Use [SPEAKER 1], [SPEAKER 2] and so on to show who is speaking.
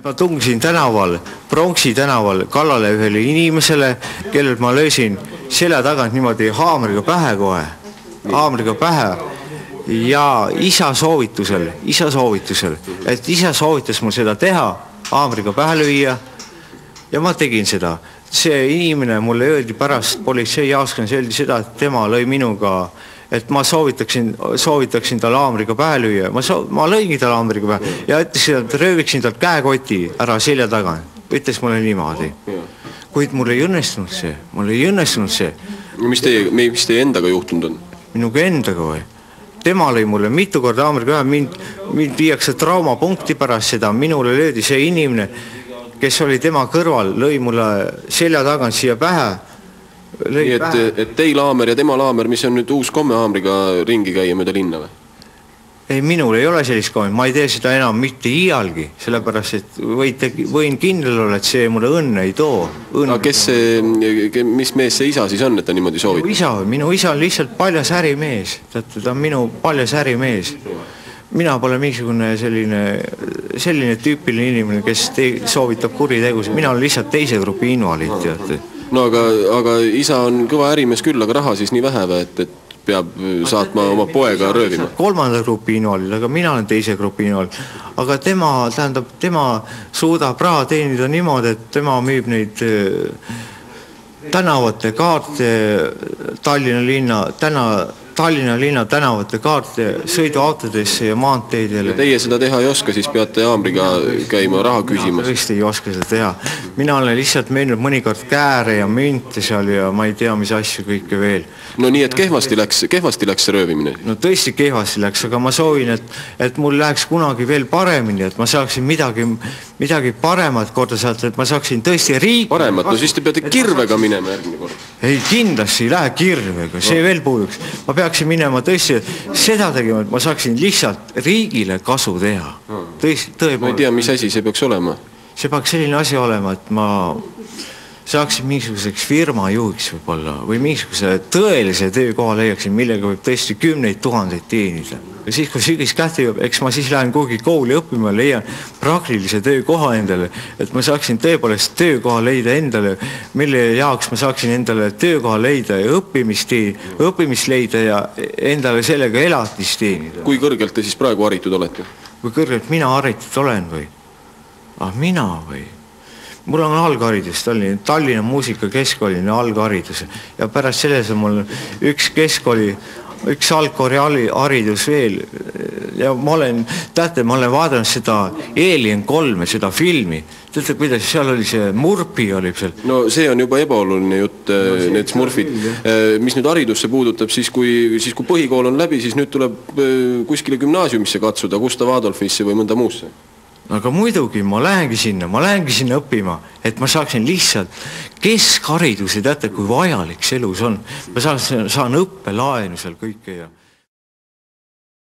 [SPEAKER 1] Ma tungisin tänaval, Pronksi tänaval kallale ühele inimesele, kellel ma löösin selja tagant niimoodi haamriga pähe kohe, haamriga pähe ja isa soovitusel, et isa soovitas mul seda teha, haamriga pähe lüüa ja ma tegin seda. See inimene mulle öeldi pärast politseijaoskonnas öeldi seda, et tema lõi minuga, et ma soovitaksin tal haamriga pähe lüüa. Ma lõingi tal haamriga pähe ja ütlesin, et rööviksin tal käekoti ära selja taga. Ütles mulle niimoodi. Kuid mul ei õnnestunud see.
[SPEAKER 2] Mis teie endaga juhtunud on?
[SPEAKER 1] Minuga endaga või? Tema lõi mulle mitu korda haamriga pähe, mind viiakse traumapunkti pärast seda, minule löödi see inimene, kes oli tema kõrval, lõi mulle selja tagant siia pähe.
[SPEAKER 2] Nii et teil haamer ja tema haamer, mis on nüüd uus komme haamriga ringi käia mööda linna või?
[SPEAKER 1] Ei, minul ei ole sellist komme, ma ei tee seda enam mitte iialgi, sellepärast, et võin kindel olla, et see mulle õnne ei too.
[SPEAKER 2] Mis mees see isa siis on, et ta niimoodi soovib?
[SPEAKER 1] Minu isa on lihtsalt paljas ärimees, ta on minu paljas ärimees. Mina pole mingisugune selline tüüpiline inimene, kes soovitab kuritegusid. Mina olen lihtsalt teise grupi invaliid, teate.
[SPEAKER 2] No aga isa on kõva ärimees küll, aga raha siis nii vähe, et peab saatma oma poega röövima.
[SPEAKER 1] Kolmanda grupi invaliid, aga mina olen teise grupi invaliid. Aga tema suudab raha teenida niimoodi, et tema müüb neid tänavate kaarte Tallinna linna tänavate kaarte sõiduautodesse ja maanteedele.
[SPEAKER 2] Ja teie seda teha ei oska, siis peate haamriga käima raha küsimas.
[SPEAKER 1] Tõesti ei oska seda teha. Mina olen lihtsalt müünud mõnikord kääre ja münte seal ja ma ei tea, mis asju kõike veel.
[SPEAKER 2] No nii, et kehvasti läks see röövimine?
[SPEAKER 1] No tõesti kehvasti läks, aga ma soovin, et mul läheks kunagi veel paremini, et ma saaksin midagi paremat korda saada, et ma saaksin tõesti riik...
[SPEAKER 2] Paremat? No siis te peate kirvega minema järgmine kord.
[SPEAKER 1] Ei, kindlasti ei lähe kirvega, see veel puuduks. Ma peaksin minema tõesti seda tegema, et ma saaksin lihtsalt riigile kasu teha.
[SPEAKER 2] Ma ei tea, mis asi see peaks olema?
[SPEAKER 1] See peaks selline asi olema, et ma saaksin mingisuguseks firma juhiks võib-olla või mingisuguse tõelise töökoha leiaksin, millega võib tõesti 10 000 teenida. Ja siis, kui sügis kätte jõuab, eks ma siis lähen kuhugi kooli õppima ja leian praktilise töökoha endale, et ma saaksin tõepoolest töökoha leida endale, mille jaoks ma saaksin endale töökoha leida ja õppimist leida ja endale sellega elatist teenida.
[SPEAKER 2] Kui kõrgelt te siis praegu haritud olete?
[SPEAKER 1] Kui kõrgelt mina haritud olen või? Mina või? Mul on algharidus, Tallinna muusikakeskkoolini algharidus ja pärast selles on mul üks algkooli haridus veel ja ma olen vaadanud seda Alien 3, seda filmi. Teate, kuidas seal oli see Murphy oli seal?
[SPEAKER 2] No see on juba ebaoluline jutt, need smurfid. Mis nüüd haridusse puudutab, siis kui põhikool on läbi, siis nüüd tuleb kuskile gümnaasiumisse katsuda, Gustav Adolfisse või mõnda muusse.
[SPEAKER 1] Aga muidugi ma lähengi sinna õppima, et ma saaksin lihtsalt keskhariduse, teate, kui vajalik see elus on. Ma saan õppelaenu seal kõike ja